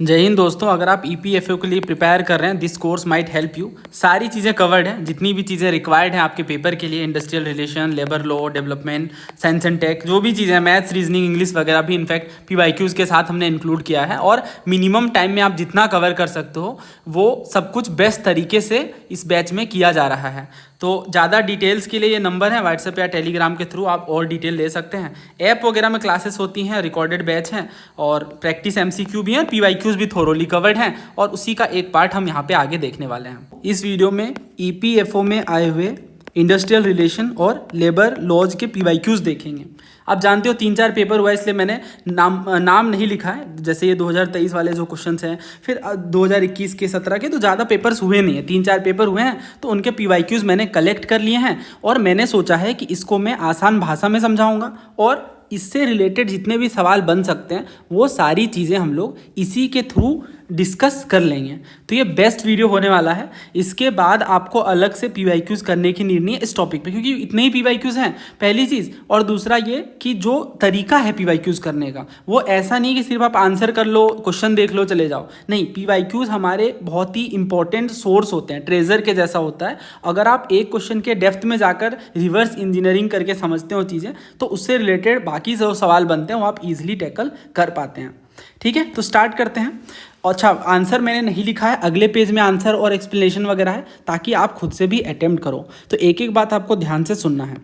जय हिंद दोस्तों, अगर आप ईपीएफओ के लिए प्रिपेयर कर रहे हैं, this course might help you. सारी चीज़ें कवर्ड हैं, जितनी भी चीज़ें रिक्वायर्ड हैं आपके पेपर के लिए, industrial relation, labour law, development, science and tech, जो भी चीज़ें हैं, मैथ्स, रीजनिंग, इंग्लिश वगैरह भी इनफैक्ट पीवाईक्यूज़ के साथ हमने इंक्लूड किया है। और मिनिमम टाइम में आप जितना कवर कर सकते हो वो सब कुछ बेस्ट तरीके से इस बैच में किया जा रहा है। तो ज़्यादा डिटेल्स के लिए ये नंबर है, व्हाट्सएप या टेलीग्राम के थ्रू आप और डिटेल ले सकते हैं। ऐप वगैरह में क्लासेस होती हैं, रिकॉर्डेड बैच हैं और प्रैक्टिस एमसीक्यू भी हैं, पीवाईक्यूज़ भी थोरोली कवर्ड हैं और उसी का एक पार्ट हम यहाँ पे आगे देखने वाले हैं। इस वीडियो में ईपीएफओ में आए हुए इंडस्ट्रियल रिलेशन और लेबर लॉज के पीवाईक्यूज़ देखेंगे। आप जानते हो 3-4 पेपर हुआ, इसलिए मैंने नाम नहीं लिखा है। जैसे ये 2023 वाले जो क्वेश्चंस हैं, फिर 2021 के 17 के तो ज़्यादा पेपर्स हुए नहीं है, 3-4 पेपर हुए हैं, तो उनके पीवाईक्यूज़ मैंने कलेक्ट कर लिए हैं और मैंने सोचा है कि इसको मैं आसान भाषा में समझाऊंगा और इससे रिलेटेड जितने भी सवाल बन सकते हैं वो सारी चीज़ें हम लोग इसी के थ्रू डिस्कस कर लेंगे। तो ये बेस्ट वीडियो होने वाला है। इसके बाद आपको अलग से पीवाईक्यूज़ करने की नीड नहीं है इस टॉपिक पे, क्योंकि इतने ही पीवाईक्यूज़ हैं, पहली चीज़। और दूसरा ये कि जो तरीका है पीवाईक्यूज़ करने का, वो ऐसा नहीं कि सिर्फ आप आंसर कर लो, क्वेश्चन देख लो, चले जाओ। नहीं, पीवाईक्यूज़ हमारे बहुत ही इंपॉर्टेंट सोर्स होते हैं, ट्रेजर के जैसा होता है। अगर आप एक क्वेश्चन के डेप्थ में जाकर रिवर्स इंजीनियरिंग करके समझते हो चीज़ें, तो उससे रिलेटेड बाकी जो सवाल बनते हैं वो आप ईजिली टैकल कर पाते हैं। ठीक है, तो स्टार्ट करते हैं। अच्छा, आंसर मैंने नहीं लिखा है, अगले पेज में आंसर और एक्सप्लेनेशन वगैरह है, ताकि आप खुद से भी अटेम्प्ट करो। तो एक एक बात आपको ध्यान से सुनना है।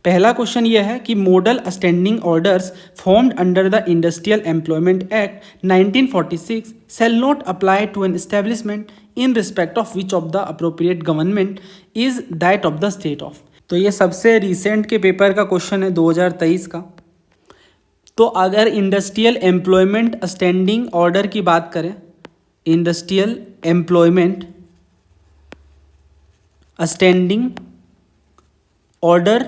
पहला क्वेश्चन ये है कि model standing orders formed under the industrial employment act 1946 shall not apply to an establishment in respect of which of the appropriate government is that of the state of। तो ये सबसे रिसेंट के paper का question है 2023 का। तो अगर industrial employment standing order की बात करें, industrial employment standing order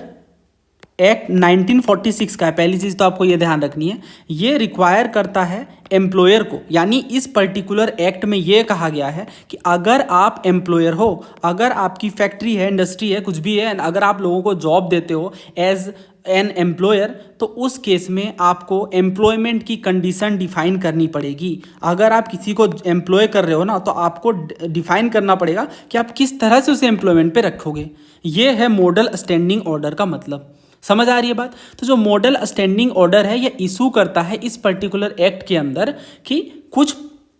act 1946 का है। पहली चीज़ तो आपको ये ध्यान रखनी है, ये रिक्वायर करता है एम्प्लॉयर को, यानी इस पर्टिकुलर एक्ट में ये कहा गया है कि अगर आप एम्प्लॉयर हो, अगर आपकी फैक्ट्री है, इंडस्ट्री है, कुछ भी है, अगर आप लोगों को जॉब देते हो एज एन एम्प्लॉयर, तो उस केस में आपको एम्प्लॉयमेंट की कंडीशन डिफाइन करनी पड़ेगी। अगर आप किसी को एम्प्लॉय कर रहे हो ना, तो आपको डिफाइन करना पड़ेगा कि आप किस तरह से उसे एम्प्लॉयमेंट पे रखोगे। ये है मॉडल स्टैंडिंग ऑर्डर का मतलब। समझ आ रही है बात? तो जो मॉडल स्टैंडिंग ऑर्डर है, ये इशू करता है इस पर्टिकुलर एक्ट के अंदर कि कुछ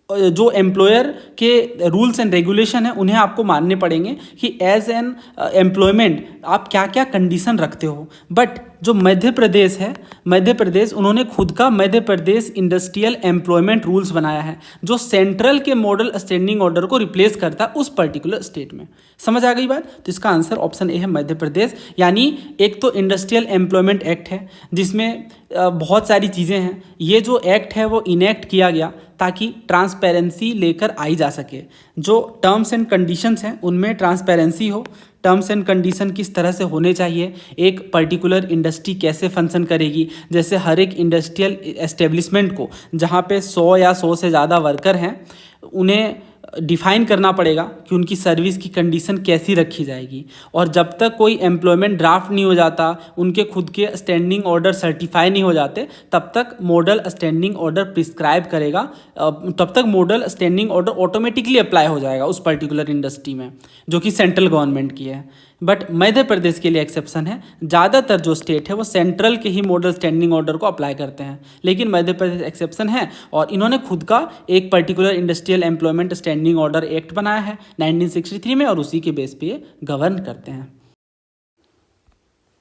जो एम्प्लॉयर के रूल्स एंड रेगुलेशन है उन्हें आपको मानने पड़ेंगे कि एज एन एम्प्लॉयमेंट आप क्या क्या कंडीशन रखते हो। बट जो मध्य प्रदेश है, मध्य प्रदेश, उन्होंने खुद का Madhya Pradesh industrial employment rules बनाया है, जो सेंट्रल के मॉडल स्टैंडिंग ऑर्डर को रिप्लेस करता है उस पर्टिकुलर स्टेट में। समझ आ गई बात? तो इसका आंसर ऑप्शन ए है, मध्य प्रदेश। यानी एक तो इंडस्ट्रियल एम्प्लॉयमेंट एक्ट है जिसमें बहुत सारी चीज़ें हैं। ये जो एक्ट है वो इनेक्ट किया गया ताकि ट्रांसपेरेंसी लेकर आई जा सके। जो टर्म्स एंड कंडीशंस हैं उनमें ट्रांसपेरेंसी हो, टर्म्स एंड कंडीशन किस तरह से होने चाहिए, एक पर्टिकुलर इंडस्ट्री कैसे फंक्शन करेगी। जैसे हर एक इंडस्ट्रियल एस्टेब्लिशमेंट को, जहाँ पे 100 या 100 से ज़्यादा वर्कर हैं, उन्हें डिफाइन करना पड़ेगा कि उनकी सर्विस की कंडीशन कैसी रखी जाएगी। और जब तक कोई एम्प्लॉयमेंट ड्राफ्ट नहीं हो जाता, उनके खुद के स्टैंडिंग ऑर्डर सर्टिफाई नहीं हो जाते, तब तक मॉडल स्टैंडिंग ऑर्डर प्रिस्क्राइब करेगा, तब तक model standing order automatically apply हो जाएगा उस पर्टिकुलर इंडस्ट्री में, जो कि सेंट्रल गवर्नमेंट की है। बट मध्य प्रदेश के लिए एक्सेप्शन है। ज़्यादातर जो स्टेट है वो सेंट्रल के ही मॉडल स्टैंडिंग ऑर्डर को अप्लाई करते हैं, लेकिन मध्य प्रदेश एक्सेप्शन है और इन्होंने खुद का एक particular industrial employment standing order act बनाया है 1963 में, और उसी के बेस पे ये गवर्न करते हैं।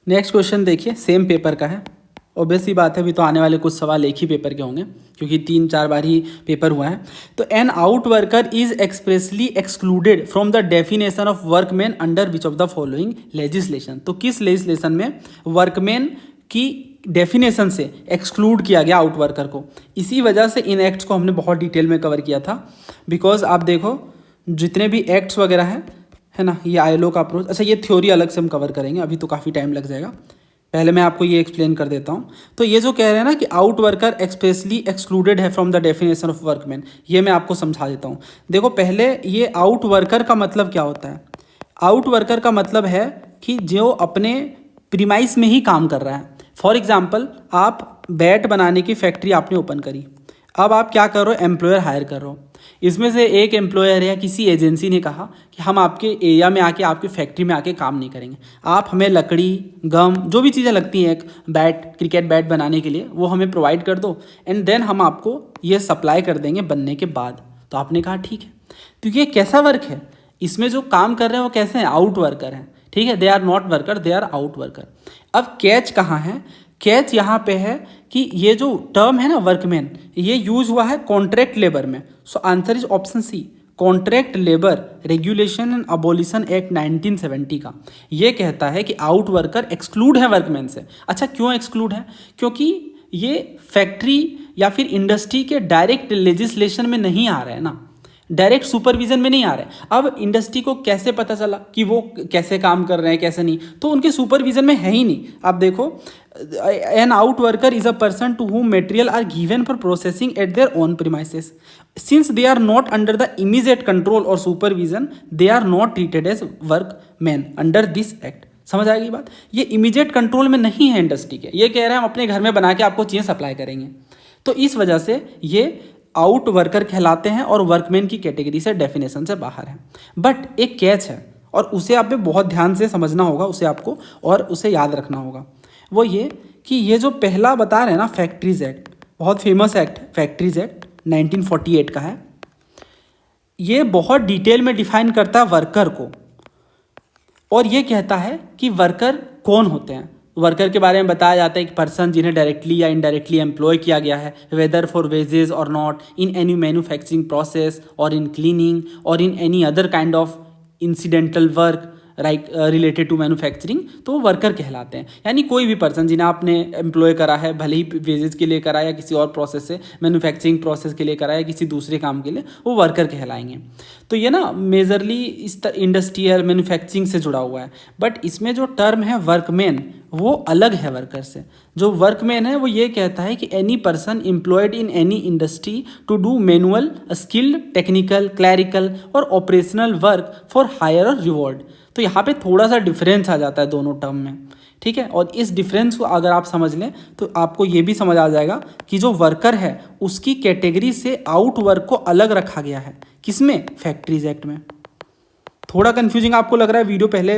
नेक्स्ट क्वेश्चन देखिए, सेम पेपर का है। ऑब्वियसली बात है, अभी तो आने वाले कुछ सवाल एक ही पेपर के होंगे क्योंकि 3-4 बार ही पेपर हुआ है। तो an out worker is expressly excluded from the definition of workman under which of the following legislation. तो किस लेजिस्लेशन में वर्कमैन की डेफिनेशन से एक्सक्लूड किया गया आउट वर्कर को? इसी वजह से इन एक्ट्स को हमने बहुत डिटेल में कवर किया था। बिकॉज आप देखो जितने भी एक्ट्स वगैरह हैं, है ना, ये आईएलओ का अप्रोच, अच्छा ये थ्योरी अलग से हम कवर करेंगे, अभी तो काफ़ी टाइम लग जाएगा। पहले मैं आपको ये एक्सप्लेन कर देता हूँ। तो ये जो कह रहे हैं ना कि आउट वर्कर एक्सप्रेसली एक्सक्लूडेड है from the definition of workman, ये मैं आपको समझा देता हूँ। देखो पहले ये आउट वर्कर का मतलब क्या होता है? आउट वर्कर का मतलब है कि जो अपने प्रीमाइस में ही काम कर रहा है। फॉर एग्जाम्पल, आप बैट बनाने की फैक्ट्री आपने ओपन करी, अब आप क्या करो, एम्प्लॉयर हायर कर रहे हो, इसमें से एक एम्प्लॉयर या किसी एजेंसी ने कहा कि हम आपके एरिया में आके, आपकी फैक्ट्री में आके काम नहीं करेंगे, आप हमें लकड़ी, गम, जो भी चीज़ें लगती हैं एक बैट, क्रिकेट बैट बनाने के लिए, वो हमें प्रोवाइड कर दो एंड देन हम आपको ये सप्लाई कर देंगे बनने के बाद। तो आपने कहा ठीक है, क्योंकि ये कैसा वर्क है, इसमें जो काम कर रहे हैं वो कैसे हैं, आउट वर्कर हैं, ठीक है, they are not worker, they are out worker. अब कैच कहाँ है, कैच यहाँ पे है कि ये जो टर्म है ना वर्कमैन, ये यूज हुआ है कॉन्ट्रैक्ट लेबर में। So answer is option C, contract labour regulation and abolition act 1970 का। ये कहता है कि आउट वर्कर एक्सक्लूड है वर्कमैन से। अच्छा, क्यों एक्सक्लूड है, क्योंकि ये फैक्ट्री या फिर इंडस्ट्री के डायरेक्ट लेजिस्लेशन में नहीं आ रहा है ना, डायरेक्ट सुपरविजन में नहीं आ रहे। अब इंडस्ट्री को कैसे पता चला कि वो कैसे काम कर रहे हैं कैसे नहीं, तो उनके सुपरविजन में है ही नहीं। आप देखो, an out worker is a person to whom material are given for processing at their own premises, since they are not under the immediate control और supervision, they are not treated as workman under this act. समझ आएगी बात, ये immediate control में नहीं है industry के, ये कह रहे हैं हम अपने घर में बना के आपको चीज़ें सप्लाई करेंगे, तो इस वजह से ये आउट वर्कर कहलाते हैं और वर्कमैन की कैटेगरी से, डेफिनेशन से बाहर है। बट एक कैच है और उसे आप पे बहुत ध्यान से समझना होगा, उसे आपको और उसे याद रखना होगा। वो ये कि ये जो पहला बता रहे हैं ना फैक्ट्रीज एक्ट, बहुत फेमस एक्ट है, फैक्ट्रीज एक्ट 1948 का है, ये बहुत डिटेल में डिफाइन करता है वर्कर को, और ये कहता है कि वर्कर कौन होते हैं। वर्कर के बारे में बताया जाता है कि पर्सन जिन्हें डायरेक्टली या इनडायरेक्टली एम्प्लॉय किया गया है, whether for wages or not, in any manufacturing process or in cleaning or in any other kind of incidental work related to manufacturing, तो वो वर्कर कहलाते हैं। यानी कोई भी पर्सन जिन्हें आपने एम्प्लॉय करा है, भले ही वेजेस के लिए करा या किसी और प्रोसेस से, मैन्युफैक्चरिंग प्रोसेस के लिए करा या किसी दूसरे काम के लिए, वो वर्कर कहलाएंगे। तो ये ना मेजरली इस इंडस्ट्रियल मैन्युफैक्चरिंग से जुड़ा हुआ है। बट इसमें जो टर्म है वर्कमैन, वो अलग है वर्कर से। जो वर्कमैन है वो ये कहता है कि any person employed in any industry to do manual, skilled, technical, clerical or operational work for hire or reward. तो यहाँ पे थोड़ा सा डिफरेंस आ जाता है दोनों टर्म में, ठीक है। और इस डिफरेंस को अगर आप समझ लें तो आपको ये भी समझ आ जाएगा कि जो वर्कर है उसकी कैटेगरी से आउट वर्क को अलग रखा गया है। किसमें, फैक्ट्रीज एक्ट में। थोड़ा कंफ्यूजिंग आपको लग रहा है, वीडियो पहले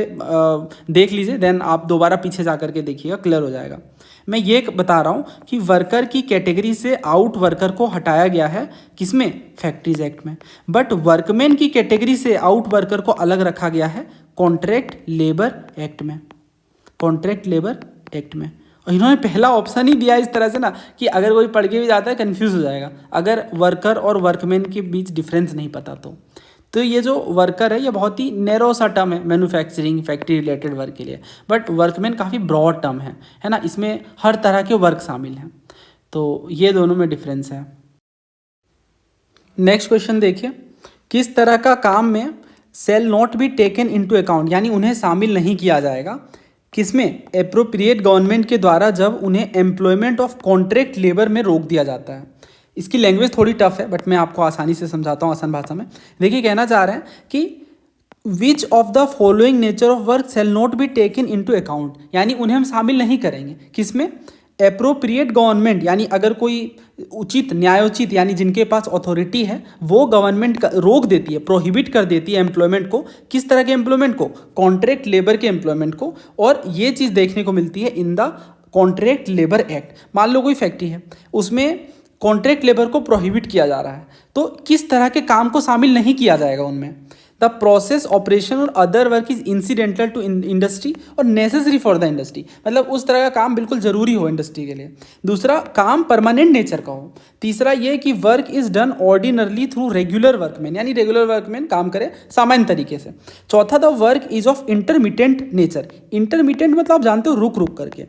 देख लीजिए, देन आप दोबारा पीछे जा करके देखिएगा, क्लियर हो जाएगा। मैं ये बता रहा हूँ कि वर्कर की कैटेगरी से आउट वर्कर को हटाया गया है, किसमें, फैक्ट्रीज एक्ट में। बट वर्कमैन की कैटेगरी से आउट वर्कर को अलग रखा गया है कॉन्ट्रैक्ट लेबर एक्ट में, कॉन्ट्रैक्ट लेबर एक्ट में। और इन्होंने पहला ऑप्शन ही दिया इस तरह से ना कि अगर कोई पढ़ के भी जाता है कंफ्यूज हो जाएगा, अगर वर्कर और वर्कमैन के बीच डिफरेंस नहीं पता तो ये जो वर्कर है ये बहुत ही नैरो सा टर्म है मैन्युफैक्चरिंग फैक्ट्री रिलेटेड वर्क के लिए। बट वर्कमैन काफ़ी ब्रॉड टर्म है ना, इसमें हर तरह के वर्क शामिल हैं। तो ये दोनों में डिफरेंस है। नेक्स्ट क्वेश्चन देखिए, किस तरह का काम में shall not be taken into account, यानी उन्हें शामिल नहीं किया जाएगा, किसमें, एप्रोप्रिएट गवर्नमेंट के द्वारा जब उन्हें एम्प्लॉयमेंट ऑफ कॉन्ट्रैक्ट लेबर में रोक दिया जाता है। इसकी लैंग्वेज थोड़ी टफ है बट मैं आपको आसानी से समझाता हूँ आसान भाषा में। देखिए, कहना चाह रहे हैं कि which of the following nature of work shall not be taken into account, यानी उन्हें हम शामिल नहीं करेंगे, किसमें, एप्रोप्रिएट गवर्नमेंट, यानी अगर कोई उचित न्यायोचित यानी जिनके पास अथॉरिटी है वो गवर्नमेंट रोक देती है, प्रोहिबिट कर देती है एम्प्लॉयमेंट को, किस तरह के एम्प्लॉयमेंट को, कॉन्ट्रैक्ट लेबर के एम्प्लॉयमेंट को। और ये चीज़ देखने को मिलती है in the contract labour act. मान लो कोई फैक्ट्री है, उसमें कॉन्ट्रैक्ट लेबर को प्रोहिबिट किया जा रहा है, तो किस तरह के काम को शामिल नहीं किया जाएगा उनमें, the process, operation or other work is incidental to industry or necessary for the industry, मतलब उस तरह का काम बिल्कुल जरूरी हो इंडस्ट्री के लिए। दूसरा, काम परमानेंट नेचर का हो। तीसरा ये कि work is done ordinarily through regular workman, यानी रेगुलर वर्कमैन काम करे सामान्य तरीके से। चौथा, the work is of intermittent nature. Intermittent मतलब आप जानते हो रुक रुक करके,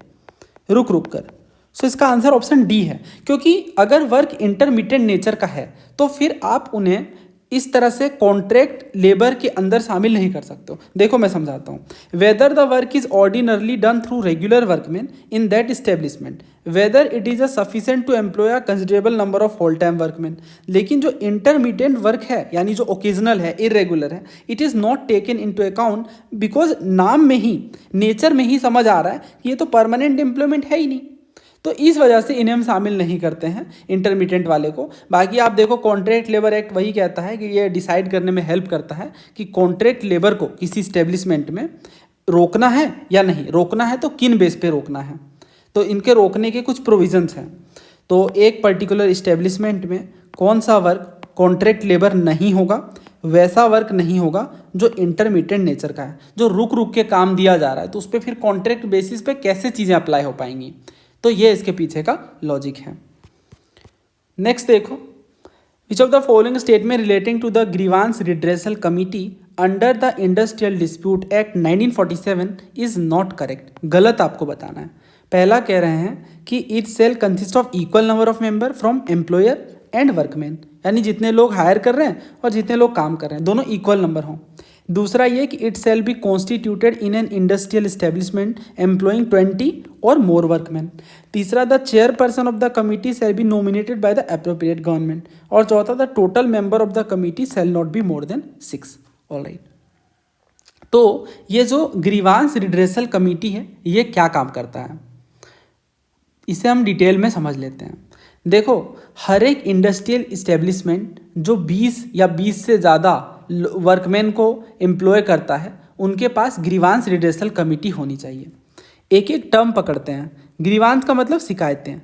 रुक रुक कर। सो इसका आंसर ऑप्शन डी है, क्योंकि अगर वर्क इंटरमिटेंट नेचर का है तो फिर आप उन्हें इस तरह से कॉन्ट्रैक्ट लेबर के अंदर शामिल नहीं कर सकते हो। देखो मैं समझाता हूँ, whether the work is ordinarily done through regular workman in that establishment, whether it is a sufficient to employ a considerable number of whole time workman. लेकिन जो इंटरमीडिएट वर्क है, यानी जो ओकेजनल है, इरेगुलर है, it is not taken into account, because नाम में ही, nature में ही समझ आ रहा है कि ये तो परमानेंट एम्प्लॉयमेंट है ही नहीं। तो इस वजह से इन्हें हम शामिल नहीं करते हैं इंटरमीडिएट वाले को। बाकी आप देखो कॉन्ट्रैक्ट लेबर एक्ट वही कहता है कि ये डिसाइड करने में हेल्प करता है कि कॉन्ट्रैक्ट लेबर को किसी इस्टेब्लिशमेंट में रोकना है या नहीं रोकना है, तो किन बेस पे रोकना है। तो इनके रोकने के कुछ प्रोविजंस हैं। तो एक पर्टिकुलर इस्टेब्लिशमेंट में कौन सा वर्क कॉन्ट्रैक्ट लेबर नहीं होगा, वैसा वर्क नहीं होगा जो इंटरमीडिएट नेचर का है, जो रुक रुक के काम दिया जा रहा है, तो उस पर फिर कॉन्ट्रैक्ट बेसिस पे कैसे चीज़ें अप्लाई हो पाएंगी। तो ये इसके पीछे का लॉजिक है। नेक्स्ट देखो, which of the following statement relating to the grievance redressal committee under the industrial dispute act 1947 is not correct. गलत आपको बताना है। पहला कह रहे हैं कि it shall consist of equal number of member from employer and workman, यानी जितने लोग हायर कर रहे हैं और जितने लोग काम कर रहे हैं दोनों इक्वल नंबर हों। दूसरा ये कि it shall be constituted in an industrial establishment employing 20 or more workman. तीसरा, the chairperson of the committee shall be nominated by the appropriate government. और चौथा, the total member of the committee shall not be more than 6। Alright, तो ये जो grievance redressal committee है ये क्या काम करता है, इसे हम डिटेल में समझ लेते हैं। देखो, हर एक इंडस्ट्रियल इस्टेब्लिशमेंट जो 20 या 20 से ज़्यादा वर्कमैन को एम्प्लॉय करता है उनके पास ग्रीवांस रिड्रेसल कमिटी होनी चाहिए। एक एक टर्म पकड़ते हैं। ग्रीवांस का मतलब शिकायतें,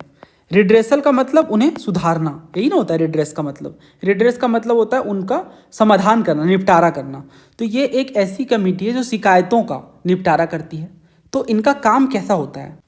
रिड्रेसल का मतलब उन्हें सुधारना, यही ना होता है रिड्रेस का मतलब। रिड्रेस का मतलब होता है उनका समाधान करना, निपटारा करना। तो ये एक ऐसी कमेटी है जो शिकायतों का निपटारा करती है। तो इनका काम कैसा होता है,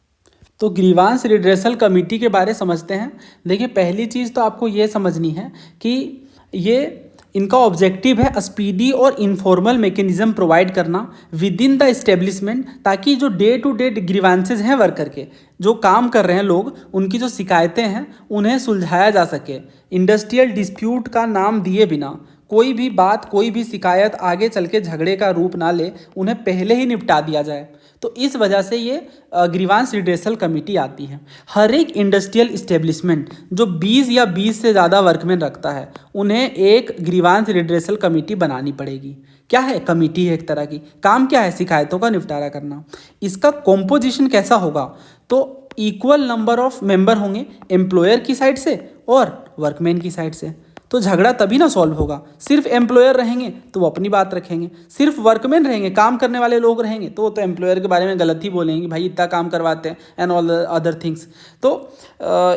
तो ग्रीवांस रिड्रेसल कमेटी के बारे समझते हैं। देखिए, पहली चीज़ तो आपको ये समझनी है कि ये इनका ऑब्जेक्टिव है स्पीडी और इनफॉर्मल मैकेनिज्म प्रोवाइड करना विद इन द इस्टेब्लिशमेंट, ताकि जो डे टू डे ग्रीवांसेज हैं वर्कर के, जो काम कर रहे हैं लोग, उनकी जो शिकायतें हैं उन्हें सुलझाया जा सके। इंडस्ट्रियल डिस्प्यूट का नाम दिए बिना कोई भी बात, कोई भी शिकायत आगे चल के झगड़े का रूप ना ले, उन्हें पहले ही निपटा दिया जाए। तो इस वजह से ये ग्रीवांस रिड्रेसल कमेटी आती है। हर एक इंडस्ट्रियल इस्टेब्लिशमेंट जो 20 या 20 से ज़्यादा वर्कमैन रखता है उन्हें एक ग्रीवांस रिड्रेसल कमेटी बनानी पड़ेगी। क्या है, कमेटी है एक तरह की। काम क्या है, शिकायतों का निपटारा करना। इसका कॉम्पोजिशन कैसा होगा, तो इक्वल नंबर ऑफ मेंबर होंगे एम्प्लॉयर की साइड से और वर्कमैन की साइड से। तो झगड़ा तभी ना सॉल्व होगा। सिर्फ एम्प्लॉयर रहेंगे तो वो अपनी बात रखेंगे, सिर्फ वर्कमैन रहेंगे, काम करने वाले लोग रहेंगे तो वो तो एम्प्लॉयर के बारे में गलत ही बोलेंगे, भाई इतना काम करवाते हैं एंड ऑल अदर थिंग्स। तो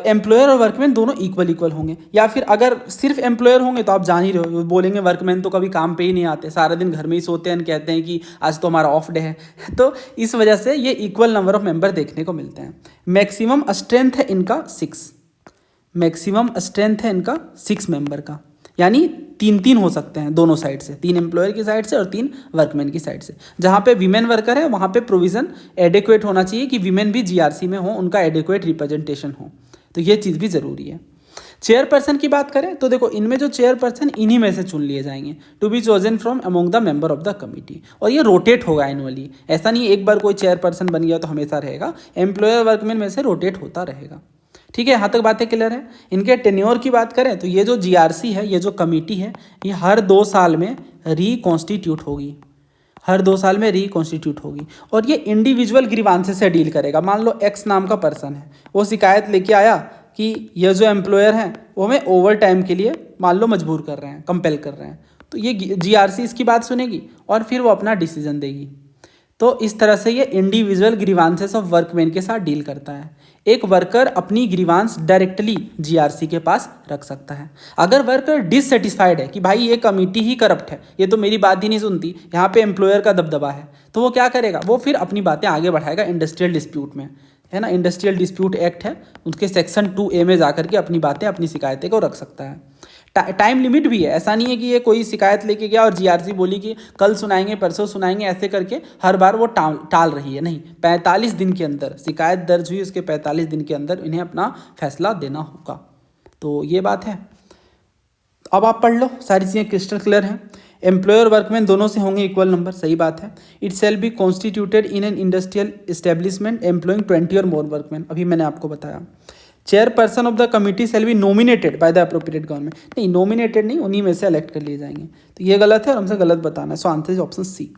एम्प्लॉयर और वर्कमैन दोनों इक्वल होंगे। या फिर अगर सिर्फ एम्प्लॉयर होंगे तो आप जान ही रहे हो, बोलेंगे वर्कमैन तो कभी काम पे ही नहीं आते, सारा दिन घर में ही सोते हैं, कहते हैं कि आज तो हमारा ऑफ डे है। तो इस वजह से ये इक्वल नंबर ऑफ मेंबर देखने को मिलते हैं। मैक्सिमम स्ट्रेंथ है इनका 6, मैक्सिमम स्ट्रेंथ है इनका 6 मेंबर का, यानी 3 हो सकते हैं दोनों साइड से, 3 एम्प्लॉयर की साइड से और 3 वर्कमैन की साइड से। जहाँ पे वीमेन वर्कर है वहाँ पे प्रोविज़न एडिक्वेट होना चाहिए कि वीमेन भी जीआरसी में हो, उनका एडिक्वेट रिप्रेजेंटेशन हो। तो ये चीज़ भी ज़रूरी है। चेयरपर्सन की बात करें तो देखो, इनमें जो चेयरपर्सन इन्हीं में से चुन लिए जाएंगे, to be chosen from among the member of the committee. और ये रोटेट होगा एनुअली, ऐसा नहीं एक बार कोई चेयरपर्सन बन गया तो हमेशा रहेगा, एम्प्लॉयर वर्कमैन में से रोटेट होता रहेगा। ठीक है, यहाँ तक बातें क्लियर है। इनके टेन्योर की बात करें तो ये जो जीआरसी है, ये जो कमेटी है, ये हर 2 साल में रिकॉन्स्टिट्यूट होगी, हर 2 साल में रिकॉन्स्टिट्यूट होगी। और ये इंडिविजुअल ग्रीवांसेस से डील करेगा। मान लो एक्स नाम का पर्सन है, वो शिकायत लेके आया कि ये जो एम्प्लॉयर हैं वो हमें ओवर टाइम के लिए मान लो मजबूर कर रहे हैं, कंपेल कर रहे हैं। तो ये जीआरसी इसकी बात सुनेगी और फिर वो अपना डिसीजन देगी। तो इस तरह से ये इंडिविजुअल ग्रीवांसेस ऑफ वर्कमैन के साथ डील करता है। एक वर्कर अपनी ग्रीवांस डायरेक्टली जीआरसी के पास रख सकता है। अगर वर्कर डिससेटिस्फाइड है कि भाई ये कमेटी ही करप्ट है, ये तो मेरी बात ही नहीं सुनती, यहाँ पे एम्प्लॉयर का दबदबा है, तो वो क्या करेगा, वो फिर अपनी बातें आगे बढ़ाएगा इंडस्ट्रियल डिस्प्यूट में, है ना। इंडस्ट्रियल डिस्प्यूट एक्ट है, उसके सेक्शन 2A में जाकर के अपनी बातें, अपनी शिकायतें को रख सकता है। टाइम लिमिट भी है, ऐसा नहीं है कि ये कोई शिकायत लेके गया और जीआरसी बोली कि कल सुनाएंगे, परसों सुनाएंगे, ऐसे करके हर बार वो टाल रही है। नहीं, 45 दिन के अंदर शिकायत दर्ज हुई, उसके 45 दिन के अंदर इन्हें अपना फैसला देना होगा। तो ये बात है। अब आप पढ़ लो, सारी चीज़ें क्रिस्टल क्लियर हैं। एम्प्लॉयर वर्कमैन दोनों से होंगे इक्वल नंबर, सही बात है। It shall be constituted in an industrial establishment employing 20 or more workman, अभी मैंने आपको बताया। Chairperson of the committee shall be nominated by the appropriate government, नहीं नॉमिनेटेड नहीं, उन्हीं में से इलेक्ट कर लिए जाएंगे। तो ये गलत है और हमसे गलत बताना है, so answer is option C.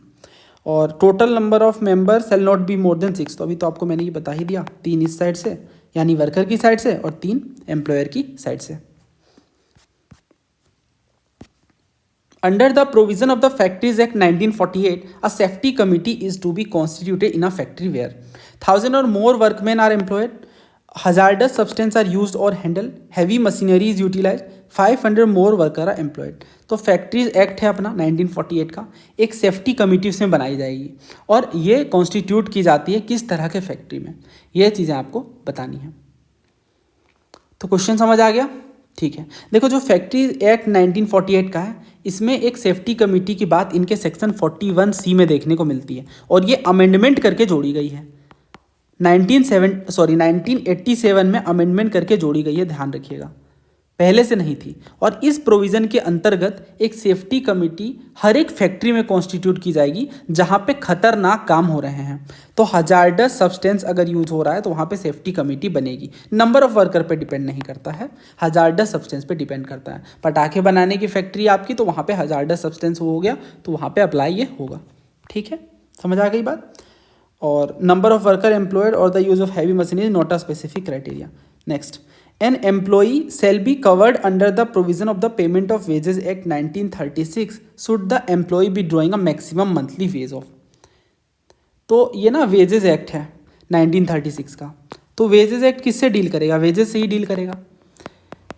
और total number of member shall not be more than 6, तो अभी तो आपको मैंने ये बता ही दिया, 3 इस साइड से यानी वर्कर की साइड से, और 3 एम्प्लॉयर की साइड से। Under the provision of the Factories Act 1948, a safety committee is to be constituted in a factory where 1,000 or more workmen are employed, hazardous substances are used or handled, heavy machinery is utilized, 500 more workers are employed। तो factories act है अपना 1948 का, एक safety committee उसमें बनाई जाएगी और ये कॉन्स्टिट्यूट की जाती है किस तरह के फैक्ट्री में, ये चीज़ें आपको बतानी है। तो क्वेश्चन समझ आ गया? ठीक है, देखो जो फैक्ट्री एक्ट 1948 का है, इसमें एक सेफ्टी कमेटी की बात इनके सेक्शन 41C में देखने को मिलती है और ये अमेंडमेंट करके जोड़ी गई है। 1987 में अमेंडमेंट करके जोड़ी गई है, ध्यान रखिएगा, पहले से नहीं थी। और इस प्रोविज़न के अंतर्गत एक सेफ्टी कमेटी हर एक फैक्ट्री में कॉन्स्टिट्यूट की जाएगी जहाँ पे खतरनाक काम हो रहे हैं। तो हजार्डस सब्सटेंस अगर यूज हो रहा है तो वहाँ पे सेफ्टी कमेटी बनेगी। नंबर ऑफ वर्कर पे डिपेंड नहीं करता है, हजार्डस सब्सटेंस पे डिपेंड करता है। पटाखे बनाने की फैक्ट्री आपकी, तो वहाँ पे हजार्डस सब्सटेंस हो गया, तो वहाँ पे अप्लाई ये होगा। ठीक है, समझ आ गई बात? और नंबर ऑफ वर्कर एम्प्लॉयड और the use of heavy machinery not a specific criteria. Next, an employee shall be covered under the provision of the Payment of Wages Act 1936 should the employee be drawing a maximum monthly wage of। तो ये ना wages act है 1936 का, तो wages act किससे deal करेगा? Wages से ही deal करेगा।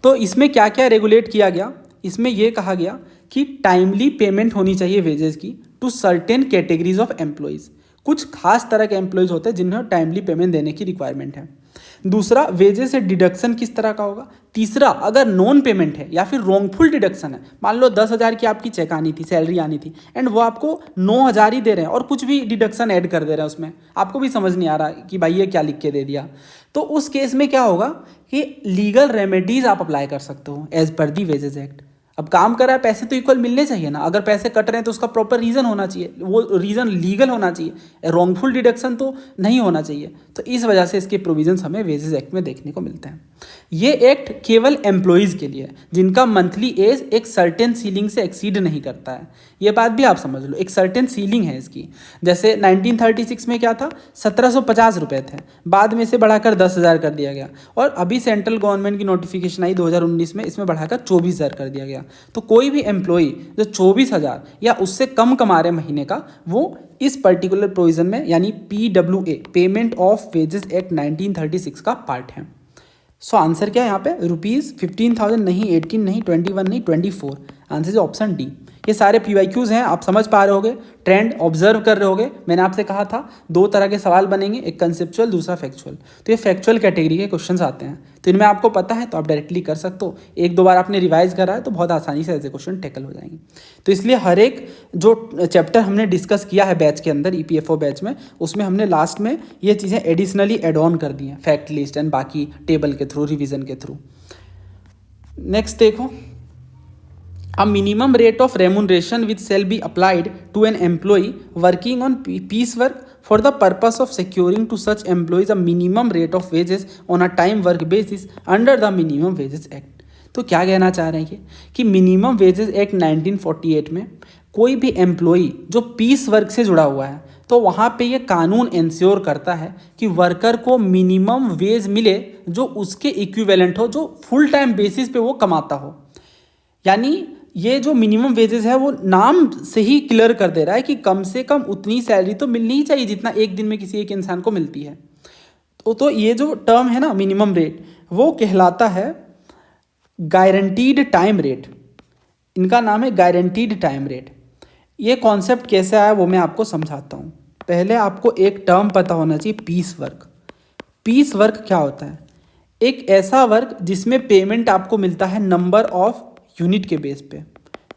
तो इसमें क्या क्या रेगुलेट किया गया? इसमें यह कहा गया कि टाइमली पेमेंट होनी चाहिए वेजेस की to certain categories of employees. कुछ खास तरह के एम्प्लॉयज़ होते हैं जिन्हें टाइमली पेमेंट देने की रिक्वायरमेंट है। दूसरा, वेजेस से डिडक्शन किस तरह का होगा। तीसरा, अगर नॉन पेमेंट है या फिर रॉन्गफुल डिडक्शन है, मान लो 10,000 की आपकी चेक आनी थी, सैलरी आनी थी, एंड वो आपको 9,000 ही दे रहे हैं और कुछ भी डिडक्शन ऐड कर दे रहे हैं उसमें, आपको भी समझ नहीं आ रहा कि भाई ये क्या लिख के दे दिया। तो उस केस में क्या होगा कि लीगल रेमेडीज आप अप्लाई कर सकते हो एज पर दी वेजेस एक्ट। अब काम कर रहा है, पैसे तो इक्वल मिलने चाहिए ना। अगर पैसे कट रहे हैं तो उसका प्रॉपर रीज़न होना चाहिए, वो रीज़न लीगल होना चाहिए, रॉन्गफुल डिडक्शन तो नहीं होना चाहिए। तो इस वजह से इसके प्रोविजंस हमें वेजेस एक्ट में देखने को मिलते हैं। ये एक्ट केवल एम्प्लॉयज़ के लिए है जिनका मंथली एज एक सर्टेन सीलिंग से एक्सीड नहीं करता है। ये बात भी आप समझ लो, एक सर्टेन सीलिंग है इसकी। जैसे 1936 में क्या था, 1750 रुपये थे, बाद में इसे बढ़ाकर 10,000 कर दिया गया, और अभी सेंट्रल गवर्नमेंट की नोटिफिकेशन आई 2019 में, इसमें बढ़ाकर 24,000 कर दिया गया। तो कोई भी एम्प्लॉई जो 24,000 या उससे कम कमा रहे महीने का, वो इस पर्टिकुलर प्रोविज़न में यानी PWA payment of wages act 1936 का पार्ट है। सो आंसर क्या है यहाँ पे? ₹15,000 नहीं, 18 नहीं, 21 नहीं, 24। Answer is option D. ये सारे PYQs हैं, आप समझ पा रहे होगे, ट्रेंड ऑब्जर्व कर रहे होगे। मैंने आपसे कहा था 2 तरह के सवाल बनेंगे, एक कंसेप्चुअल, दूसरा फैक्चुअल। तो ये फैक्चुअल कैटेगरी के क्वेश्चंस आते हैं, तो इनमें आपको पता है तो आप डायरेक्टली कर सकते हो। 1-2 बार आपने रिवाइज करा है तो बहुत आसानी से ऐसे क्वेश्चन टैकल हो जाएंगे। तो इसलिए हर एक जो चैप्टर हमने डिस्कस किया है बैच के अंदर, EPFO बैच में, उसमें हमने लास्ट में ये चीज़ें एडिशनली एड ऑन कर दी हैं, फैक्ट लिस्ट एंड बाकी टेबल के थ्रू, रिविजन के थ्रू। नेक्स्ट देखो, a minimum rate of remuneration which shall be applied to an employee working on piecework for the purpose of securing to such employees a minimum rate of wages on a time work basis under the minimum wages act। तो क्या कहना चाह रहे हैं ये कि minimum wages act 1948 में कोई भी एम्प्लॉई जो पीस वर्क से जुड़ा हुआ है, तो वहाँ पे ये कानून इंश्योर करता है कि वर्कर को मिनिमम वेज मिले जो उसके इक्विवेलेंट हो, जो फुल टाइम बेसिस पे वो कमाता हो। यानी ये जो मिनिमम वेजेस है वो नाम से ही क्लियर कर दे रहा है कि कम से कम उतनी सैलरी तो मिलनी ही चाहिए जितना एक दिन में किसी एक इंसान को मिलती है। तो ये जो टर्म है ना मिनिमम रेट, वो कहलाता है गारंटीड टाइम रेट। इनका नाम है गारंटीड टाइम रेट। ये कॉन्सेप्ट कैसे आया वो मैं आपको समझाता हूँ। पहले आपको एक टर्म पता होना चाहिए, पीस वर्क। पीस वर्क क्या होता है? एक ऐसा वर्क जिसमें पेमेंट आपको मिलता है नंबर ऑफ यूनिट के बेस पे,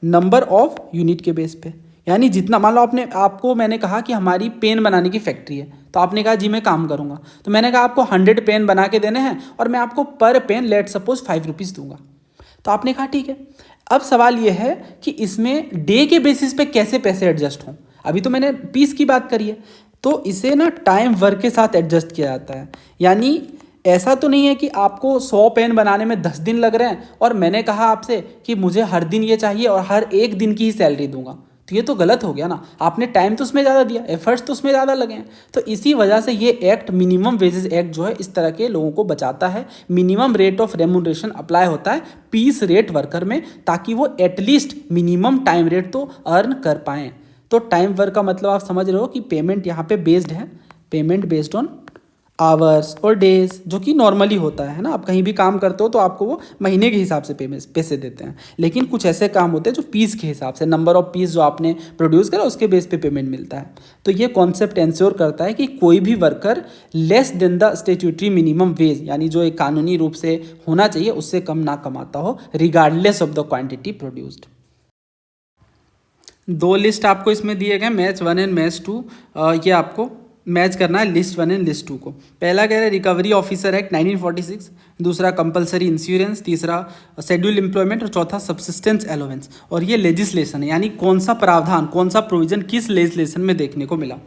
नंबर ऑफ यूनिट के बेस पे। यानी जितना, मान लो आपको मैंने कहा कि हमारी पेन बनाने की फैक्ट्री है, तो आपने कहा जी मैं काम करूँगा, तो मैंने कहा आपको 100 पेन बना के देने हैं और मैं आपको पर पेन लेट सपोज 5 रुपीज़ दूंगा। तो आपने कहा ठीक है। अब सवाल ये है कि इसमें डे के बेसिस पे कैसे पैसे एडजस्ट हों। अभी तो मैंने पीस की बात करी है, तो इसे ना टाइम वर्क के साथ एडजस्ट किया जाता है। यानी ऐसा तो नहीं है कि आपको 100 पेन बनाने में 10 दिन लग रहे हैं और मैंने कहा आपसे कि मुझे हर दिन ये चाहिए और हर एक दिन की ही सैलरी दूंगा, तो ये तो गलत हो गया ना, आपने टाइम तो उसमें ज़्यादा दिया, एफर्ट्स तो उसमें ज़्यादा लगे हैं। तो इसी वजह से ये एक्ट, मिनिमम वेजेस एक्ट जो है, इस तरह के लोगों को बचाता है। Minimum rate of remuneration apply होता है पीस रेट वर्कर में, ताकि वो एटलीस्ट मिनिमम टाइम रेट तो अर्न कर पाएँ। तो टाइम वर्क का मतलब आप समझ रहे हो कि पेमेंट यहाँ पे बेस्ड है, पेमेंट बेस्ड ऑन आवर्स और डेज, जो कि नॉर्मली होता है ना। आप कहीं भी काम करते हो तो आपको वो महीने के हिसाब से पैसे देते हैं, लेकिन कुछ ऐसे काम होते हैं जो पीस के हिसाब से, नंबर ऑफ पीस जो आपने प्रोड्यूस करा उसके बेस पे पेमेंट मिलता है। तो ये कॉन्सेप्ट इंश्योर करता है कि कोई भी worker less than the statutory minimum wage, यानी जो एक कानूनी रूप से होना चाहिए, उससे कम ना कमाता हो, regardless of the quantity produced. दो लिस्ट आपको इसमें दिए गए, मैच 1 एंड मैच 2। ये आपको मैच करना है लिस्ट 1 एंड लिस्ट 2 को। पहला कह रहा है रिकवरी ऑफिसर एक्ट 1946, दूसरा कंपलसरी इंश्योरेंस, तीसरा शेड्यूल एम्प्लॉयमेंट और चौथा सब्सिस्टेंस एलोवेंस। और ये लेजिस्लेशन है, यानी कौन सा प्रावधान, कौन सा प्रोविजन किस लेजिस्लेशन में देखने को मिला।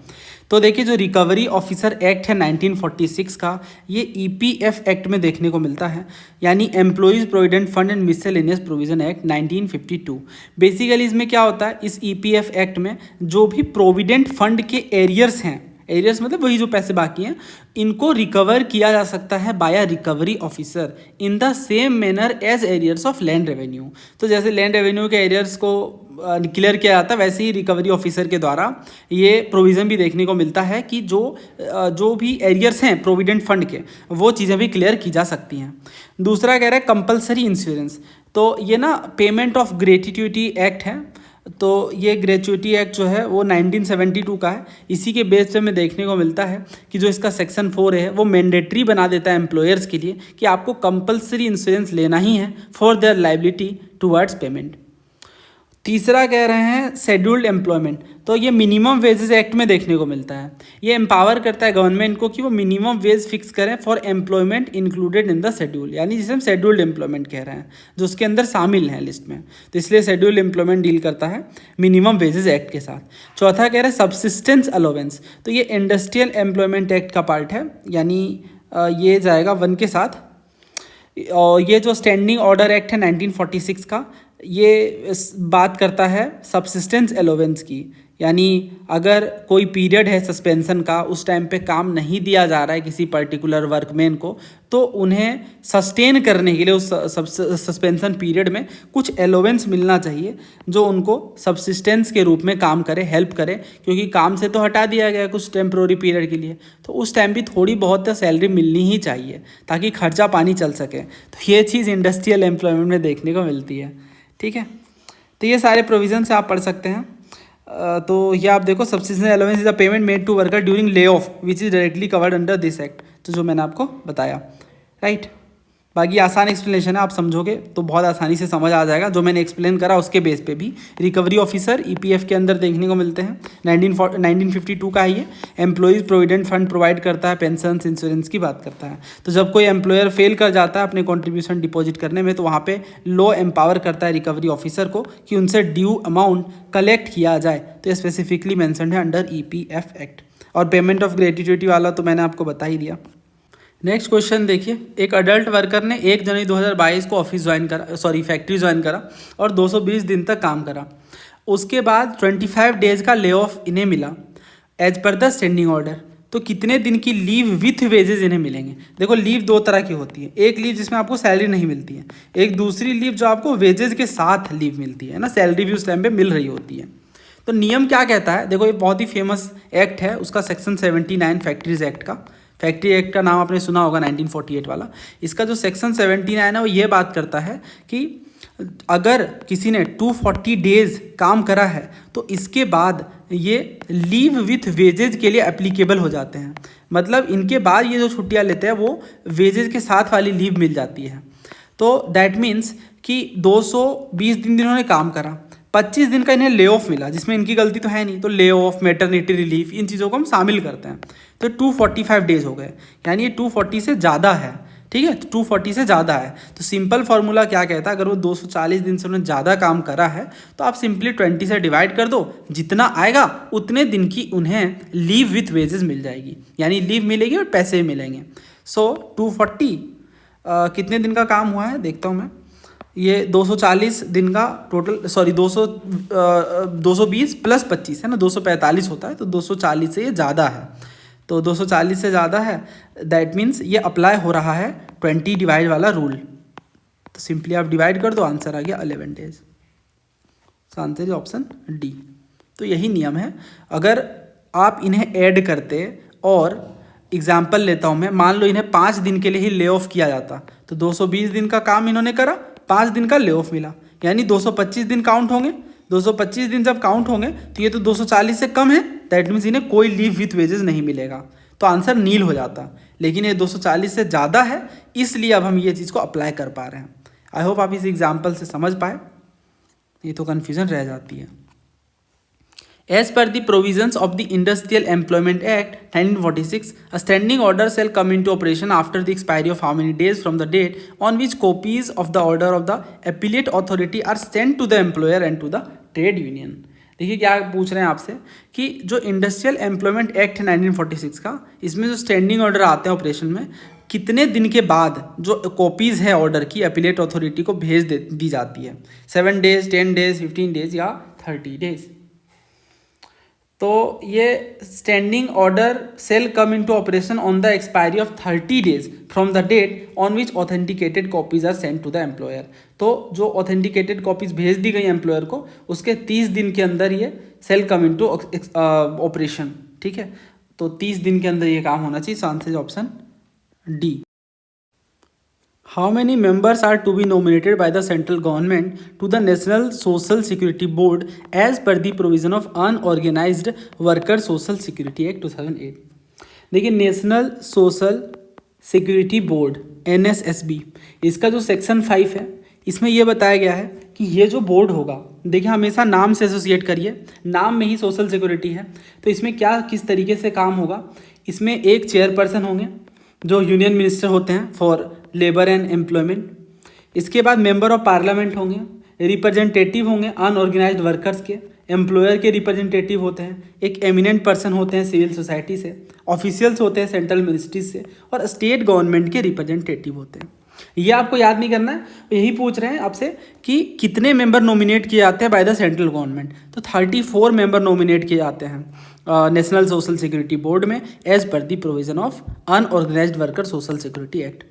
तो देखिए, जो रिकवरी ऑफिसर एक्ट है 1946 का, ये ईपीएफ एक्ट में देखने को मिलता है, यानी employees provident fund and miscellaneous provision act 1952। Basically इसमें क्या होता है, इस ईपीएफ एक्ट में जो भी प्रोविडेंट फंड के एरियर्स हैं, एरियर्स मतलब वही जो पैसे बाकी हैं, इनको रिकवर किया जा सकता है by recovery officer in the same manner as arrears of land revenue. तो जैसे लैंड रेवेन्यू के एरियर्स को क्लियर किया जाता है, वैसे ही रिकवरी ऑफिसर के द्वारा ये प्रोविज़न भी देखने को मिलता है कि जो भी एरियर्स हैं प्रोविडेंट फंड के, वो चीज़ें भी क्लियर की जा सकती हैं। दूसरा कह रहा है कंपलसरी इंश्योरेंस। तो ये ना पेमेंट ऑफ ग्रेच्युटी एक्ट है। तो ये ग्रेच्युटी एक्ट जो है वो 1972 का है। इसी के बेस पे हमें देखने को मिलता है कि जो इसका सेक्शन 4 है वो मैंडेटरी बना देता है एम्प्लॉयर्स के लिए कि आपको कंपलसरी इंश्योरेंस लेना ही है for their liability towards payment. तीसरा कह रहे हैं शेड्यूल्ड एम्प्लॉयमेंट। तो ये मिनिमम वेजेस एक्ट में देखने को मिलता है। ये एम्पावर करता है गवर्नमेंट को कि वो मिनिमम वेज फिक्स करें for employment included in the schedule, यानी जिसे हम शेड्यूल्ड एम्प्लॉयमेंट कह रहे हैं, जो उसके अंदर शामिल हैं लिस्ट में। तो इसलिए शेड्यूल्ड एम्प्लॉयमेंट डील करता है मिनिमम वेजेस एक्ट के साथ। चौथा कह रहे हैं सब्सिस्टेंस अलाउंस। तो ये इंडस्ट्रियल एम्प्लॉयमेंट एक्ट का पार्ट है, यानी ये जाएगा 1 के साथ। और ये जो स्टैंडिंग ऑर्डर एक्ट है 1946 का, ये बात करता है सब्सिस्टेंस अलाउंस की, यानी अगर कोई पीरियड है सस्पेंशन का, उस टाइम पे काम नहीं दिया जा रहा है किसी पर्टिकुलर वर्कमैन को, तो उन्हें सस्टेन करने के लिए उस सस्पेंशन पीरियड में कुछ अलाउंस मिलना चाहिए जो उनको सब्सिस्टेंस के रूप में काम करे, हेल्प करे, क्योंकि काम से तो हटा दिया गया कुछ टेम्प्रोरी पीरियड के लिए, तो उस टाइम भी थोड़ी बहुत सैलरी मिलनी ही चाहिए ताकि खर्चा पानी चल सके। तो ये चीज़ इंडस्ट्रियल एम्प्लॉयमेंट में देखने को मिलती है। ठीक है, तो ये सारे प्रोविजन से आप पढ़ सकते हैं। तो ये आप देखो, subsistence allowance is a payment made to worker during lay off which is directly covered under this act. तो जो मैंने आपको बताया, राइट। बाकी आसान एक्सप्लेनेशन है, आप समझोगे तो बहुत आसानी से समझ आ जाएगा। जो मैंने एक्सप्लेन करा उसके बेस पे भी रिकवरी ऑफिसर ईपीएफ के अंदर देखने को मिलते हैं। 1952 का है ये। एम्प्लॉयज़ प्रोविडेंट फंड प्रोवाइड करता है, पेंशन इंश्योरेंस की बात करता है। तो जब कोई एम्प्लॉयर फेल कर जाता है अपने कॉन्ट्रीब्यूशन डिपॉजिट करने में, तो वहाँ पे लॉ एम्पावर करता है रिकवरी ऑफिसर को कि उनसे ड्यू अमाउंट कलेक्ट किया जाए। तो ये स्पेसिफिकली मैंशनड है अंडर ईपीएफ एक्ट। और पेमेंट ऑफ ग्रेच्युटी वाला तो मैंने आपको बता ही दिया। नेक्स्ट क्वेश्चन देखिए, एक अडल्ट वर्कर ने 1 जनवरी 2022 को ऑफिस ज्वाइन करा, फैक्ट्री ज्वाइन करा और 220 दिन तक काम करा। उसके बाद 25 डेज का ले ऑफ इन्हें मिला as per the standing order. तो कितने दिन की लीव विथ वेजेस इन्हें मिलेंगे? देखो, लीव 2 तरह की होती है। एक लीव जिसमें आपको सैलरी नहीं मिलती है, एक दूसरी लीव जो आपको वेजेस के साथ लीव मिलती है ना, सैलरी भी उस टाइम पे मिल रही होती है। तो नियम क्या कहता है? देखो, ये बहुत ही फेमस एक्ट है, उसका सेक्शन 79 फैक्ट्रीज एक्ट का। फैक्ट्री एक्ट का नाम आपने सुना होगा, 1948 वाला। इसका जो सेक्शन 79 है वो ये बात करता है कि अगर किसी ने 240 डेज काम करा है तो इसके बाद ये लीव विथ वेजेज के लिए एप्लीकेबल हो जाते हैं। मतलब इनके बाद ये जो छुट्टियां लेते हैं वो वेजेज के साथ वाली लीव मिल जाती है। तो दैट मीन्स कि 220 दिन इन्होंने काम करा, 25 दिन का इन्हें ले ऑफ मिला, जिसमें इनकी गलती तो है नहीं, तो ले ऑफ, मैटरनिटी रिलीफ, इन चीज़ों को हम शामिल करते हैं। तो 245 डेज हो गए, यानी ये 240 से ज़्यादा है। ठीक है, तो 240 से ज़्यादा है। तो सिंपल फार्मूला क्या कहता है, अगर वो 240 दिन से उन्होंने ज़्यादा काम करा है तो आप सिंपली 20 से डिवाइड कर दो, जितना आएगा उतने दिन की उन्हें लीव विथ वेजेस मिल जाएगी, यानी लीव मिलेगी और पैसे मिलेंगे। सो 240 कितने दिन का काम हुआ है देखता हूँ मैं। ये 240 दिन का टोटल, सॉरी 220 प्लस 25 है ना, 245 होता है, तो 240 से ये ज़्यादा है, तो 240 से ज़्यादा है, दैट मीन्स ये अप्लाई हो रहा है 20 डिवाइड वाला रूल। तो सिंपली आप डिवाइड कर दो, आंसर आ गया 11 डेज। तो आंसर इज ऑप्शन डी। तो यही नियम है, अगर आप इन्हें ऐड करते, और एग्जाम्पल लेता हूँ मैं, मान लो इन्हें 5 दिन के लिए ही ले ऑफ किया जाता, तो 220 दिन का काम इन्होंने करा, 5 दिन का ले ऑफ मिला, यानी 225 दिन काउंट होंगे। 225 दिन जब काउंट होंगे तो ये तो 240 से कम है, दैट मीन्स इन्हें कोई लीव विथ वेजेस नहीं मिलेगा, तो आंसर नील हो जाता। लेकिन ये 240 से ज़्यादा है, इसलिए अब हम ये चीज़ को अप्लाई कर पा रहे हैं। आई होप आप इस एग्जाम्पल से समझ पाए, ये तो कन्फ्यूजन रह जाती है। As per the provisions of the Industrial Employment Act 1946, a standing order shall come into operation after the expiry of how many days from the date on which copies of the order of the appellate authority are sent to the employer and to the trade union. देखिए क्या पूछ रहे हैं आपसे कि जो industrial employment act है 1946 का, इसमें जो स्टैंडिंग ऑर्डर आते हैं ऑपरेशन में, कितने दिन के बाद जो कॉपीज़ है ऑर्डर की अपीलेट अथॉरिटी को भेज दी जाती है, 7 डेज, 10 डेज, 15 डेज या 30 डेज। तो ये standing order shall come into operation on the expiry of 30 days from the date on which authenticated copies are send to the employer. तो जो ऑथेंटिकेटेड कॉपीज भेज दी गई एम्प्लॉयर को, उसके 30 दिन के अंदर ये सेल कम इनटू ऑपरेशन, ठीक है। तो 30 दिन के अंदर ये काम होना चाहिए। Answer is option D. How many members are to be nominated by the central government to the National Social Security Board as per the provision of Unorganized Worker Social Security Act 2008? देखिए national social security board NSSB, इसका जो section 5 है, इसमें यह बताया गया है कि ये जो बोर्ड होगा, देखिए हमेशा नाम से एसोसिएट करिए, नाम में ही सोशल सिक्योरिटी है, तो इसमें क्या किस तरीके से काम होगा, इसमें एक चेयरपर्सन होंगे जो यूनियन मिनिस्टर होते हैं फॉर लेबर एंड एम्प्लॉयमेंट। इसके बाद मेंबर ऑफ पार्लियामेंट होंगे, रिप्रेजेंटेटिव होंगे अनऑर्गेनाइज्ड वर्कर्स के, एम्प्लॉयर के रिप्रेजेंटेटिव होते हैं, एक एमिनेंट पर्सन होते हैं सिविल सोसाइटी से, ऑफिशियल्स होते हैं सेंट्रल मिनिस्ट्रीज से, और स्टेट गवर्नमेंट के रिप्रेजेंटेटिव होते हैं। ये आपको याद नहीं करना है, यही पूछ रहे हैं आपसे कि कितने मेंबर नॉमिनेट किए जाते हैं बाय द सेंट्रल गवर्नमेंट। तो 34 मेंबर नॉमिनेट किए जाते हैं नेशनल सोशल सिक्योरिटी बोर्ड में as per the provision of unorganised worker social security act.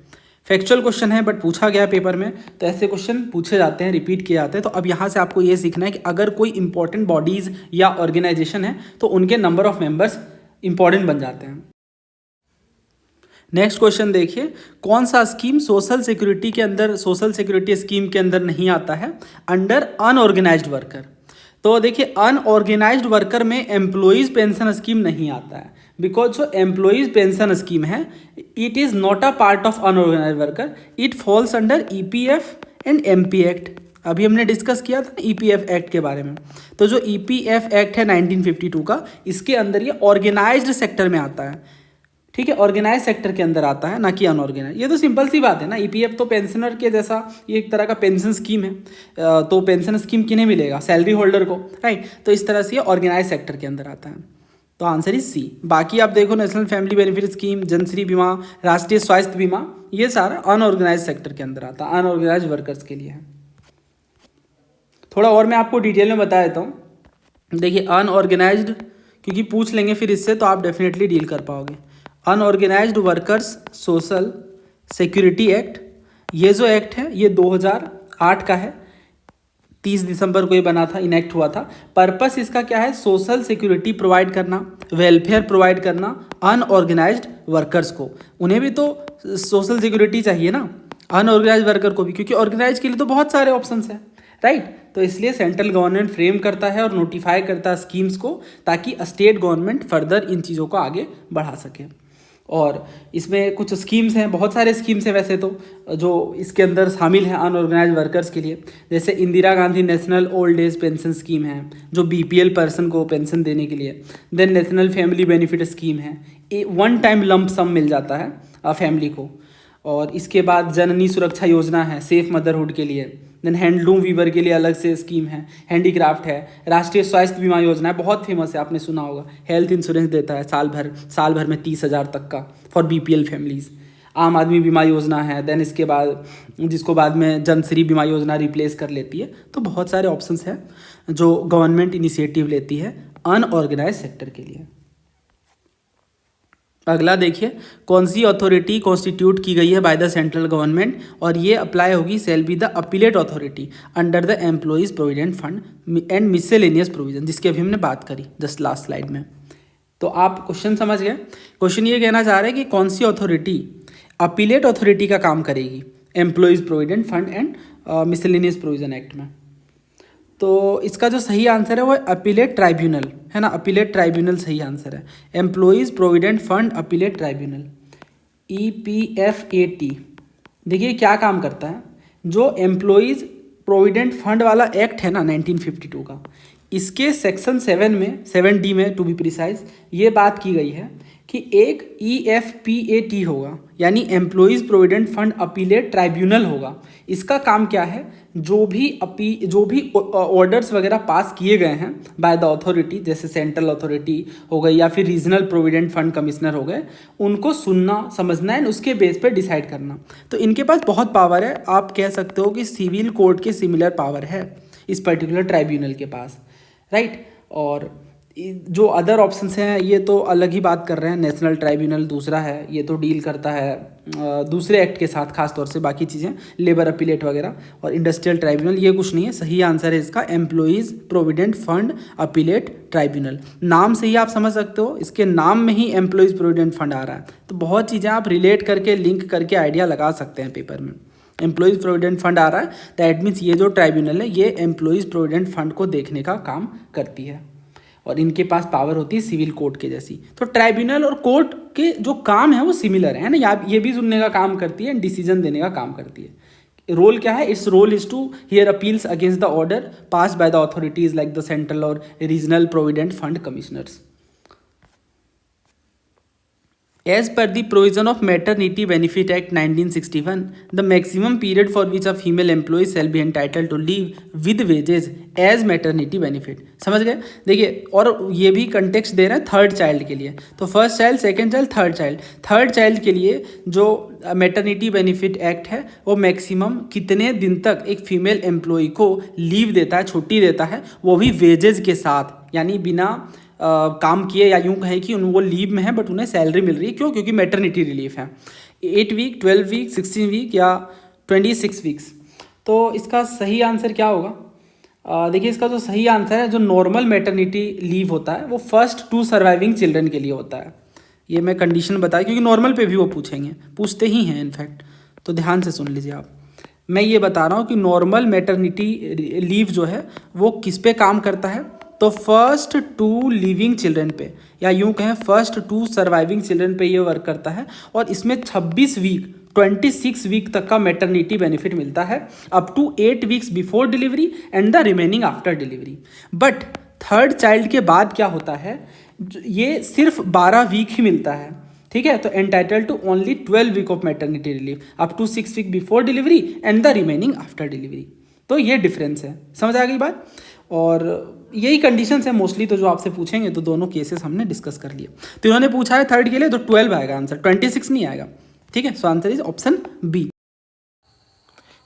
Factual question है बट पूछा गया पेपर में, तो ऐसे क्वेश्चन पूछे जाते हैं, रिपीट किए जाते हैं। तो अब यहाँ से आपको ये सीखना है कि अगर कोई इंपॉर्टेंट बॉडीज़ या ऑर्गेनाइजेशन है तो उनके नंबर ऑफ मेंबर्स इंपॉर्टेंट बन जाते हैं। नेक्स्ट क्वेश्चन देखिए, कौन सा स्कीम सोशल सिक्योरिटी के अंदर, सोशल सिक्योरिटी स्कीम के अंदर नहीं आता है अंडर अनऑर्गेनाइज्ड वर्कर। तो देखिए अनऑर्गेनाइज्ड वर्कर में एम्प्लॉयज़ पेंशन स्कीम नहीं आता है, बिकॉज जो एम्प्लॉयज़ पेंशन स्कीम है it is not a part of unorganised worker, it falls under EPF and MP act. अभी हमने डिस्कस किया था EPF एक्ट के बारे में। तो जो EPF एक्ट है 1952 का, इसके अंदर ये ऑर्गेनाइज्ड सेक्टर में आता है, ठीक है, ऑर्गेनाइज सेक्टर के अंदर आता है, ना कि अनऑर्गेनाइज। ये तो सिंपल सी बात है ना, EPF तो पेंशनर के जैसा, ये एक तरह का पेंशन स्कीम है, तो पेंशन स्कीम किन्हें मिलेगा, सैलरी होल्डर को, राइट। तो इस तरह से ये ऑर्गेनाइज सेक्टर के अंदर आता है, तो आंसर इज सी। बाकी आप देखो national family benefit scheme, Janashree बीमा, राष्ट्रीय स्वास्थ्य बीमा, ये सारा अनऑर्गेनाइज सेक्टर के अंदर आता है, अनऑर्गेनाइज वर्कर्स के लिए है। थोड़ा और मैं आपको डिटेल में बता देता हूँ। देखिए अनऑर्गेनाइज्ड, क्योंकि पूछ लेंगे फिर इससे, तो आप डेफिनेटली डील कर पाओगे। Unorganised workers social security act, ये जो एक्ट है ये 2008 का है, 30 दिसंबर को ये बना था, इनेक्ट हुआ था। पर्पस इसका क्या है, सोशल सिक्योरिटी प्रोवाइड करना, वेलफेयर प्रोवाइड करना अनऑर्गेनाइज्ड वर्कर्स को। उन्हें भी तो सोशल सिक्योरिटी चाहिए ना, अनऑर्गेनाइज्ड वर्कर को भी, क्योंकि ऑर्गेनाइज के लिए तो बहुत सारे ऑप्शंस हैं, राइट। तो इसलिए सेंट्रल गवर्नमेंट फ्रेम करता है और नोटिफाई करता है स्कीम्स को, ताकि स्टेट गवर्नमेंट फर्दर इन चीज़ों को आगे बढ़ा सके। और इसमें कुछ स्कीम्स हैं, बहुत सारे स्कीम्स हैं वैसे तो, जो इसके अंदर शामिल हैं अनऑर्गेनाइज्ड वर्कर्स के लिए। जैसे Indira Gandhi national old age pension scheme है, जो BPL पर्सन को पेंशन देने के लिए। Then national family benefit scheme है, 1 टाइम लंप सम मिल जाता है फैमिली को। और इसके बाद जननी सुरक्षा योजना है सेफ मदरहुड के लिए। देन हैंडलूम वीवर के लिए अलग से स्कीम है, हैंडीक्राफ्ट है। राष्ट्रीय स्वास्थ्य बीमा योजना है, बहुत फेमस है, आपने सुना होगा, हेल्थ इंश्योरेंस देता है साल भर में 30,000 तक का फॉर BPL फैमिलीज। आम आदमी बीमा योजना है, देन इसके बाद जिसको बाद में जनश्री बीमा योजना रिप्लेस कर लेती है। तो बहुत सारे ऑप्शंस हैं जो गवर्नमेंट इनिशिएटिव लेती है अनऑर्गेनाइज सेक्टर के लिए। अगला देखिए, कौन सी अथॉरिटी कॉन्स्टिट्यूट की गई है बाय द सेंट्रल गवर्नमेंट, और ये अप्लाई होगी shall be the appellate authority under the employees provident fund and miscellaneous provision, जिसकी अभी हमने बात करी जस्ट लास्ट स्लाइड में। तो आप क्वेश्चन समझ गए। क्वेश्चन ये कहना चाह रहे हैं कि कौन सी अथॉरिटी अपीलेट अथॉरिटी का काम करेगी employees provident fund and miscellaneous provision act में। तो इसका जो सही आंसर है वो अपीलेट ट्राइब्यूनल है ना, अपीलेट ट्राइब्यूनल सही आंसर है। Employees provident fund appellate tribunal EPFAT। देखिए क्या काम करता है, जो एम्प्लॉइज प्रोविडेंट फंड वाला एक्ट है ना 1952 का, इसके सेक्शन 7 में 7D में टू बी प्रिसाइज ये बात की गई है कि एक EFPAT होगा, यानी employees provident fund appellate tribunal होगा। इसका काम क्या है, जो भी ऑर्डर्स वगैरह पास किए गए हैं बाय द अथॉरिटी, जैसे सेंट्रल अथॉरिटी हो गई या फिर रीजनल प्रोविडेंट फंड कमिश्नर हो गए, उनको सुनना समझना एंड उसके बेस पे डिसाइड करना। तो इनके पास बहुत पावर है, आप कह सकते हो कि सिविल कोर्ट के सिमिलर पावर है इस पर्टिकुलर ट्राइब्यूनल के पास, राइट। और जो अदर ऑप्शंस हैं ये तो अलग ही बात कर रहे हैं। नेशनल ट्राइब्यूनल दूसरा है, ये तो डील करता है दूसरे एक्ट के साथ, खास तौर से बाकी चीज़ें लेबर अपीलेट वगैरह। और इंडस्ट्रियल ट्राइब्यूनल ये कुछ नहीं है, सही आंसर है इसका employees provident fund appellate tribunal. नाम से ही आप समझ सकते हो, इसके नाम में ही एम्प्लॉइज प्रोविडेंट फंड आ रहा है। तो बहुत चीज़ें आप रिलेट करके लिंक करके आइडिया लगा सकते हैं पेपर में। एम्प्लॉइज प्रोविडेंट फंड आ रहा है, दैट मीन्स ये जो ट्राइब्यूनल है ये एम्प्लॉइज प्रोविडेंट फंड को देखने का काम करती है, और इनके पास पावर होती है सिविल कोर्ट के जैसी। तो ट्राइब्यूनल और कोर्ट के जो काम है वो सिमिलर है ना, ये भी सुनने का काम करती है, डिसीजन देने का काम करती है। रोल क्या है, it's role is to hear appeals against the order pass by the authorities like the central और regional provident fund commissioners. As per the provision of Maternity Benefit Act 1961, the maximum period for which a female employee shall be entitled to leave with wages as maternity benefit। समझ गए। देखिए, और ये भी context दे रहे हैं third child के लिए। तो first child, second child, third child. Third child के लिए जो मैटरनिटी बेनिफिट एक्ट है वो मैक्सिमम कितने दिन तक एक फीमेल एम्प्लॉय को लीव देता है, छुट्टी देता है, वो भी वेजेस के साथ, यानी बिना काम किए, या यूँ कहें कि वो लीव में है बट उन्हें सैलरी मिल रही है। क्यों? क्योंकि मैटरनिटी रिलीफ है। 8 वीक, 12 वीक, 16 वीक या 26 वीक्स। तो इसका सही आंसर क्या होगा? देखिए, इसका जो सही आंसर है, जो नॉर्मल मैटरनिटी लीव होता है वो फर्स्ट 2 सर्वाइविंग चिल्ड्रन के लिए होता है। ये मैं कंडीशन बताया क्योंकि नॉर्मल पे भी वो पूछते ही हैं इनफैक्ट। तो ध्यान से सुन लीजिए आप, मैं ये बता रहा हूँ कि नॉर्मल मैटरनिटी लीव जो है वो किस पे काम करता है। तो फर्स्ट 2 लिविंग चिल्ड्रन पे, या यूं कहें फर्स्ट 2 सर्वाइविंग चिल्ड्रन पे ये वर्क करता है, और इसमें 26 वीक तक का मैटरनिटी बेनिफिट मिलता है, up to 8 weeks before delivery and the remaining after delivery. But third child के बाद क्या होता है, ये सिर्फ 12 वीक ही मिलता है, ठीक है। तो entitled to only 12 week of maternity relief up to 6 week before delivery and the remaining after delivery. तो ये डिफरेंस है, समझ आ गई बात। और यही कंडीशंस है मोस्टली, तो जो आपसे पूछेंगे तो दोनों केसेस हमने डिस्कस कर लिए। तो इन्होंने पूछा है थर्ड के लिए, तो 12 आएगा आंसर, 26 नहीं आएगा, ठीक है। So answer is option B.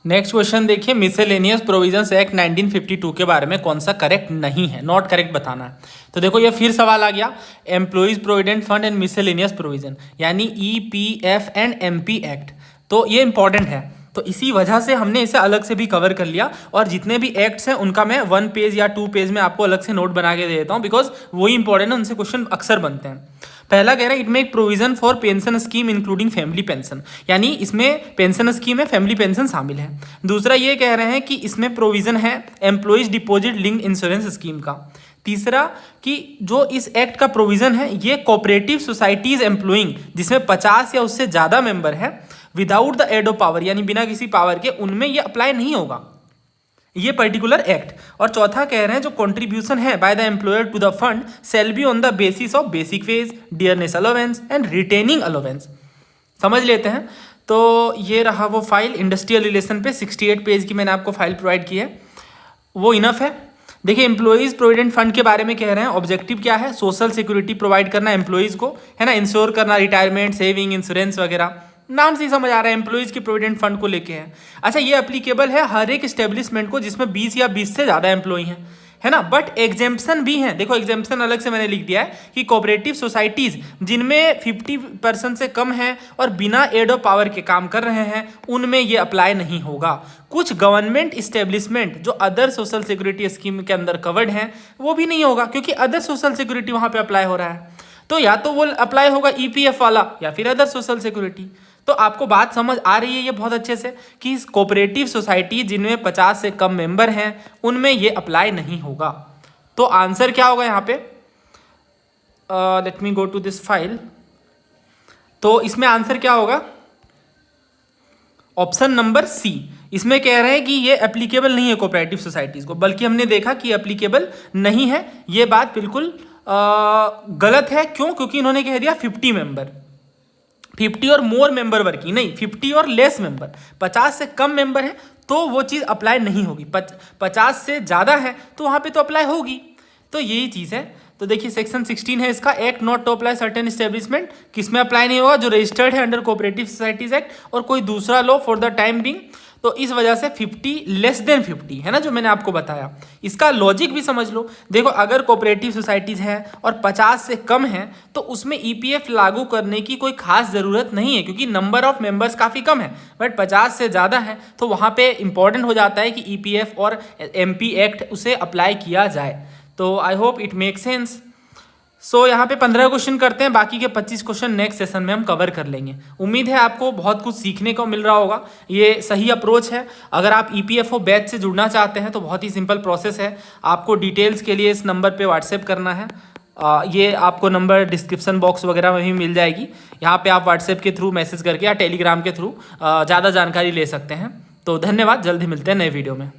Next question देखिए, मिसलेनियस प्रोविजंस एक्ट 1952 के बारे में कौन सा करेक्ट नहीं है, नॉट करेक्ट बताना है। तो देखो ये फिर सवाल आ गया, employees provident fund and miscellaneous provision, यानी EPF एंड MP एक्ट। तो ये इंपॉर्टेंट है, तो इसी वजह से हमने इसे अलग से भी कवर कर लिया, और जितने भी एक्ट्स हैं उनका मैं 1 पेज या 2 पेज में आपको अलग से नोट बना के दे देता हूँ, बिकॉज वही इंपॉर्टेंट है, उनसे क्वेश्चन अक्सर बनते हैं। पहला कह रहे हैं it make provision for pension scheme including family pension, यानी इसमें पेंशन स्कीम में फैमिली पेंशन शामिल है। दूसरा ये कह रहे हैं कि इसमें प्रोविजन है employees deposit linked insurance scheme का। तीसरा कि जो इस एक्ट का प्रोविजन है ये कोऑपरेटिव सोसाइटीज एम्प्लॉइंग जिसमें 50 या उससे ज़्यादा मेंबर है without the aid of power, यानी बिना किसी पावर के, उनमें ये अप्लाई नहीं होगा ये पर्टिकुलर एक्ट। और चौथा कह रहे हैं जो कंट्रीब्यूशन है by the employer to the fund shall be on the basis of basic wage, dearness allowance and retaining allowance. समझ लेते हैं। तो ये रहा वो फाइल इंडस्ट्रियल रिलेशन पे 68 पेज की मैंने आपको फाइल प्रोवाइड की है, वो इनफ है। देखिए एम्प्लॉइज प्रोविडेंट फंड के बारे में कह रहे हैं, ऑब्जेक्टिव क्या है, सोशल सिक्योरिटी प्रोवाइड करना एम्प्लॉइज को, है ना, इंश्योर करना रिटायरमेंट, सेविंग, इंश्योरेंस वगैरह, नाम से ही समझ आ रहा है एम्प्लॉइज की प्रोविडेंट फंड को लेके है। अच्छा, ये एप्लीकेबल है हर एक स्टेब्लिशमेंट को जिसमें 20 या 20 से ज़्यादा एम्प्लॉई हैं, है ना। बट एग्जेम्पशन भी हैं, देखो एग्जेम्पशन अलग से मैंने लिख दिया है कि कोऑपरेटिव सोसाइटीज़ जिनमें 50% से कम है और बिना एड ऑफ पावर के काम कर रहे हैं उनमें ये अप्लाई नहीं होगा। कुछ गवर्नमेंट इस्टेब्लिशमेंट जो अदर सोशल सिक्योरिटी स्कीम के अंदर कवर्ड हैं वो भी नहीं होगा, क्योंकि अदर सोशल सिक्योरिटी वहाँ पे अप्लाई हो रहा है। तो या तो वो अप्लाई होगा ईपीएफ वाला या फिर अदर सोशल सिक्योरिटी। तो आपको बात समझ आ रही है ये बहुत अच्छे से कि कोऑपरेटिव सोसाइटी जिनमें 50 से कम मेंबर हैं उनमें ये अप्लाई नहीं होगा। तो आंसर क्या होगा यहाँ पे, let me go to this file. तो इसमें आंसर क्या होगा, ऑप्शन नंबर सी। इसमें कह रहे हैं कि ये एप्लीकेबल नहीं है कोऑपरेटिव सोसाइटीज को, बल्कि हमने देखा कि एप्लीकेबल नहीं है। ये बात बिल्कुल गलत है। क्यों? क्योंकि इन्होंने कह दिया 50 मेंबर, 50 और मोर मेंबर वर्किंग, नहीं 50 और लेस मेंबर, 50 से कम मेंबर है तो वो चीज़ अप्लाई नहीं होगी। 50 से ज़्यादा है तो वहाँ पे तो अप्लाई होगी। तो यही चीज़ है। तो देखिए सेक्शन 16 है इसका, act not to apply certain establishment, किसमें अप्लाई नहीं होगा, जो रजिस्टर्ड है अंडर कोऑपरेटिव सोसाइटीज एक्ट और कोई दूसरा law for the time being. तो इस वजह से 50 लेस देन 50 है ना, जो मैंने आपको बताया। इसका लॉजिक भी समझ लो। देखो अगर कोऑपरेटिव सोसाइटीज़ है और 50 से कम है तो उसमें ईपीएफ लागू करने की कोई खास ज़रूरत नहीं है, क्योंकि नंबर ऑफ मेंबर्स काफ़ी कम है। बट 50 से ज़्यादा है तो वहाँ पे इंपॉर्टेंट हो जाता है कि ईपीएफ और एमपी एक्ट उसे अप्लाई किया जाए। तो I hope it make sense. So यहाँ पे 15 क्वेश्चन करते हैं, बाकी के 25 क्वेश्चन नेक्स्ट सेशन में हम कवर कर लेंगे। उम्मीद है आपको बहुत कुछ सीखने को मिल रहा होगा। ये सही अप्रोच है। अगर आप ईपीएफओ बैच से जुड़ना चाहते हैं तो बहुत ही सिंपल प्रोसेस है। आपको डिटेल्स के लिए इस नंबर पे व्हाट्सएप करना है। ये आपको नंबर डिस्क्रिप्शन बॉक्स वगैरह में भी मिल जाएगी। यहाँ पे आप व्हाट्सएप के थ्रू मैसेज करके या टेलीग्राम के थ्रू ज़्यादा जानकारी ले सकते हैं। तो धन्यवाद, जल्दी मिलते हैं नए वीडियो में।